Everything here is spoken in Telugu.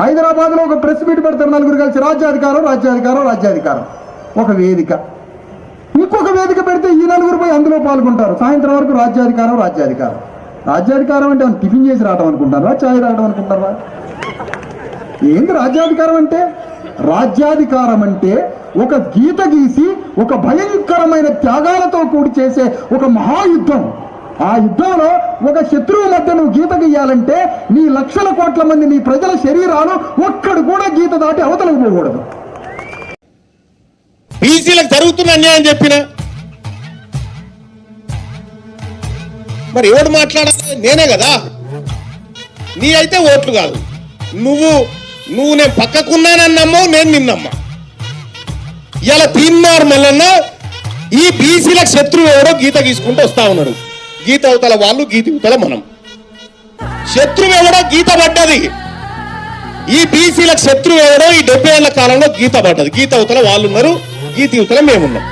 హైదరాబాద్లో ఒక ప్రెస్ మీట్ పెడతారు, నలుగురు కలిసి రాజ్యాధికారం ఒక వేదిక. ఇంకొక వేదిక పెడితే ఈ నలుగురు పోయి అందులో పాల్గొంటారు. సాయంత్రం వరకు రాజ్యాధికారం అంటే టిఫిన్ చేసి రావడం అనుకుంటారా, చాయ్ తాగడం అనుకుంటారా? ఏంది రాజ్యాధికారం అంటే? రాజ్యాధికారం అంటే ఒక గీత గీసి ఒక భయంకరమైన త్యాగాలతో కూడి చేసే ఒక మహాయుద్ధం. ఆ యుద్ధంలో ఒక శత్రువు మధ్య నువ్వు గీత గీయాలంటే నీ లక్షల కోట్ల మంది నీ ప్రజల శరీరాలు ఒక్కడు కూడా గీత దాటి అవతలకు పోకూడదు. బీసీలకు జరుగుతున్న అన్యాయం చెప్పిన మరి ఎవడు మాట్లాడాలి? నేనే కదా. నీ అయితే ఓట్లు కాదు. నువ్వు నేను పక్కకున్నానని నమ్మవు, నేను నిన్నమ్మా. ఇలా తీన్మార్ మల్లన్న ఈ బీసీలకు శత్రువు ఎవడో గీత గీసుకుంటూ వస్తా ఉన్నాడు. గీత అవతల వాళ్ళు, గీత అవతల మనం. శత్రువు ఎవడో గీత పడ్డది. ఈ బీసీలకు శత్రువు ఎవడో ఈ 70 ఏళ్ల కాలంలో గీత పడ్డది. గీత అవతల వాళ్ళు ఉన్నారు, గీత అవతల మేమున్నాం.